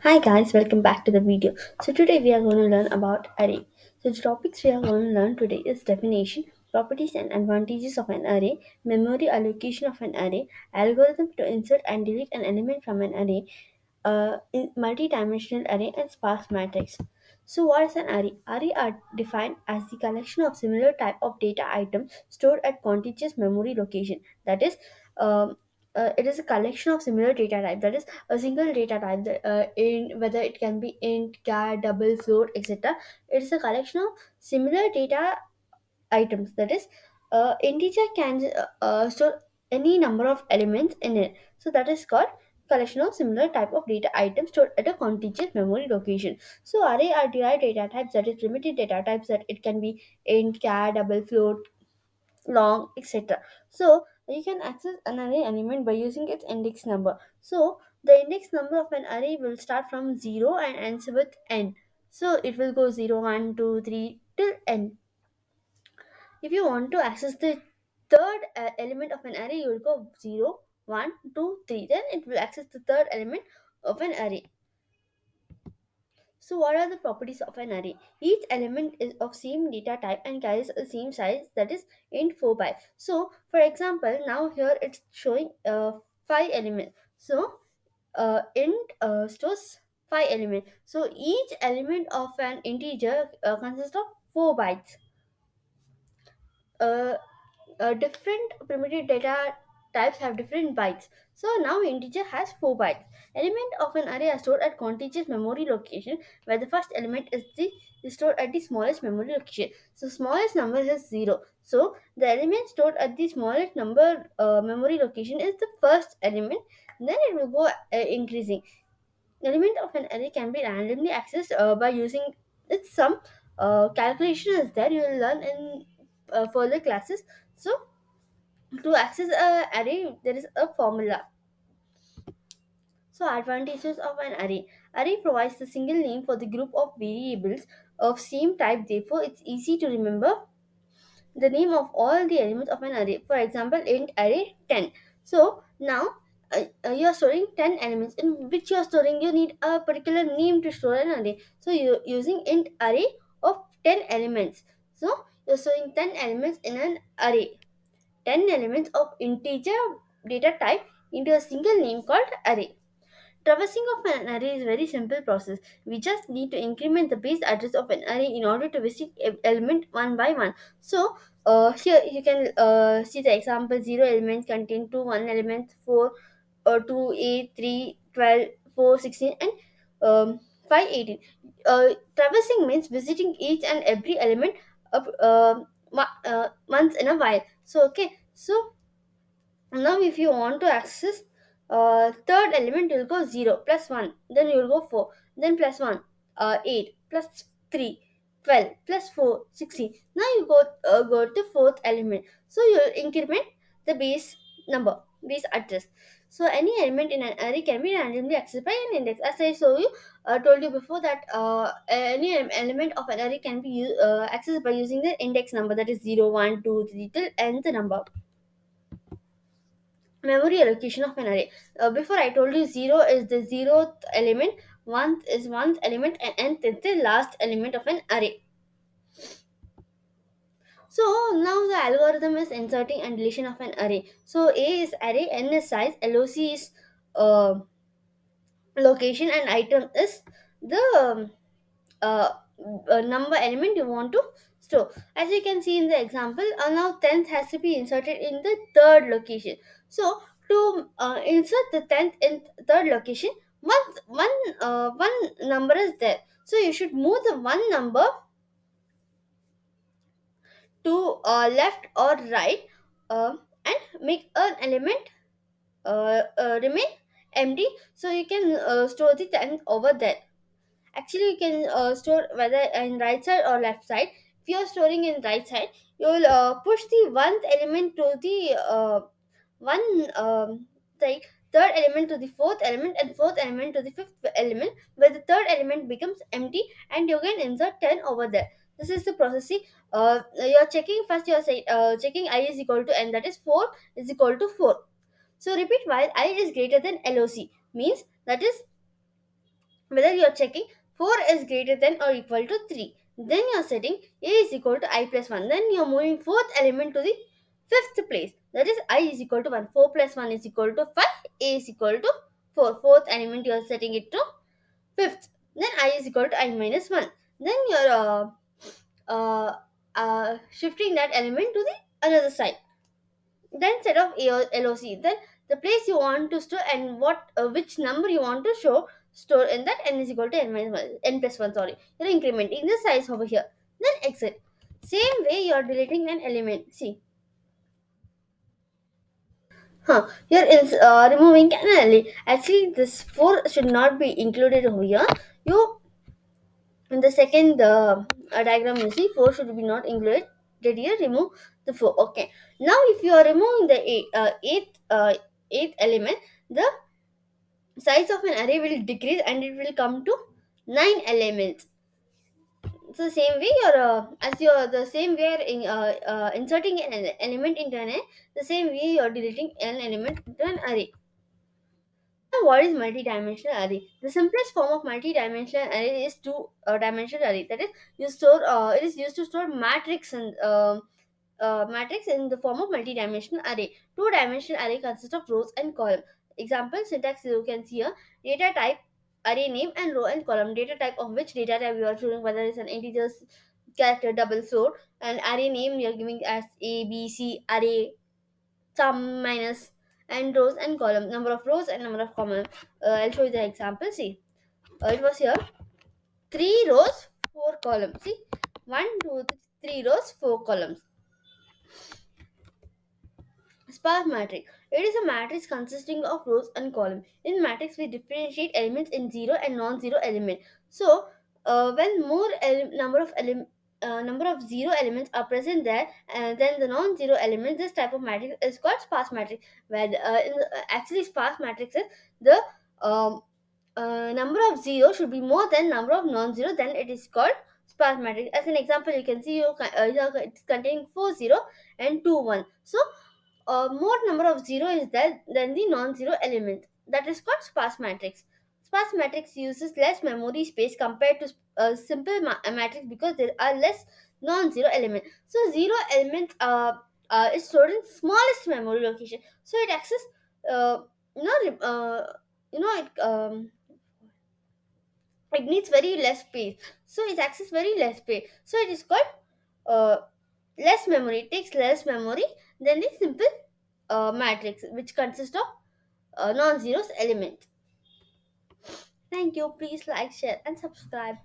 Hi guys, welcome back to the video. So today we are going to learn about array. So the topics we are going to learn today is definition, properties and advantages of an array, memory allocation of an array, algorithm to insert and delete an element from an array, multi-dimensional array and sparse matrix. So what is an array? Array are defined as the collection of similar type of data items stored at contiguous memory location. That is, um, it is a collection of similar data type. That is a single data type. In whether it can be int, char, double, float, etc. It is a collection of similar data items. That is, integer can store any number of elements in it. So that is called collection of similar type of data items stored at a contiguous memory location. So array are derived data types, that is primitive data types, that it can be int, char, double, float, long, etc. So you can access an array element by using its index number. So the index number of an array will start from 0 and ends with n. So it will go 0, 1, 2, 3 till n. If you want to access the third element of an array, you will go 0, 1, 2, 3. Then it will access the third element of an array. So what are the properties of an array? Each element is of same data type and carries the same size, that is int 4 bytes. So for example, now here it's showing 5 elements. So int stores 5 elements. So each element of an integer consists of 4 bytes. Uh, Different primitive data types have different bytes. So now integer has 4 bytes. Element of an array are stored at contiguous memory location, where the first element is stored at the smallest memory location. So smallest number is 0. So the element stored at the smallest number memory location is the first element. Then it will go increasing. Element of an array can be randomly accessed by using its some calculation is there, you will learn in further classes. So to access a array, there is a formula. So advantages of an array. Array provides the single name for the group of variables of same type, therefore it's easy to remember the name of all the elements of an array. For example, int array 10. So now you are storing 10 elements in which you are storing, you need a particular name to store an array. So you're using int array of 10 elements. So you're storing 10 elements in an array. 10 elements of integer data type into a single name called array. Traversing of an array is a very simple process. We just need to increment the base address of an array in order to visit element one by one. So here you can see the example: 0 elements contain 2, 1 element 4, 2, 8, 3, 12, 4, 16, and 5, 18. Traversing means visiting each and every element up, once in a while. So okay, so now if you want to access third element, you'll go 0 plus 1, then you'll go 4, then plus 1, 8 plus 3, 12 plus 4, 16. Now you go to fourth element. So you'll increment the base number, base address. So any element in an array can be randomly accessed by an index. As I told you before, that any element of an array can be accessed by using the index number, that is 0, 1, 2, 3 till nth number. Memory allocation of an array. Before I told you 0 is the zeroth element, 1 is one element, and nth is the last element of an array. So now the algorithm is inserting and deletion of an array. So A is array, N is size, LOC is uh, location, and item is the uh, number element you want to store. As you can see in the example, now 10th has to be inserted in the third location. So to insert the 10th in third location, one number is there. So you should move the one number to left or right, and make an element remain empty, so you can store the 10th over there. Actually, you can store whether in right side or left side. If you are storing in right side, you will push the one element to the one like third element to the fourth element, and fourth element to the fifth element, where the third element becomes empty, and you can insert 10 over there. This is the process. See, you're checking first, you're saying checking I is equal to n, that is 4 is equal to 4. So repeat while I is greater than LOC, means that is whether you're checking 4 is greater than or equal to 3. Then you're setting a is equal to I plus 1. Then you're moving fourth element to the fifth place. That is I is equal to 1. 4 plus 1 is equal to 5. A is equal to 4. Fourth element you're setting it to fifth. Then I is equal to I minus 1. Then you're shifting that element to the another side. Then set of LOC. Then the place you want to store and what which number you want to store in that n is equal to n minus 1, n plus 1. Sorry, you're incrementing the size over here. Then exit. Same way you're deleting an element. See, you're removing an element. Actually, this 4 should not be included over here. You in the second diagram you see 4 should be not included. Did you remove the 4? Okay. Now if you are removing the eighth element, the size of an array will decrease and it will come to 9 elements. So same way you're as you're the same way you're inserting an element into an array, the same way you're deleting an element into an array. Now, what is multi-dimensional array? The simplest form of multi-dimensional array is two-dimensional array. That is, it is used to store matrix in the form of multi-dimensional array. Two-dimensional array consists of rows and columns. Example syntax you can see here: data type, array name, and row and column. Data type of which data type you are choosing, whether it's an integer, character, double float, and array name you are giving as A, B, C array, sum minus, and rows and column, number of rows and number of columns. I'll show you the example. See, it was here 3 rows, 4 columns. See, 1, 2, 3 rows, 4 columns. Sparse matrix. It is a matrix consisting of rows and columns. In matrix, we differentiate elements in zero and non-zero element. So, when more number of zero elements are present there, then the non-zero element, this type of matrix is called sparse matrix. Where actually sparse matrix is the um, number of zero should be more than number of non-zero. Then it is called sparse matrix. As an example, you can see it's containing 4 0 and 2 1. So more number of zero is there than the non-zero element. That is called sparse matrix. Sparse matrix uses less memory space compared to a simple matrix because there are less non-zero elements. So zero element is stored in smallest memory location. So it access uh, you know re- uh, you know it needs very less space. So it access very less space. So it is called uh, less memory. It takes less memory than the simple matrix which consists of non-zeros element. Thank you. Please like, share and subscribe.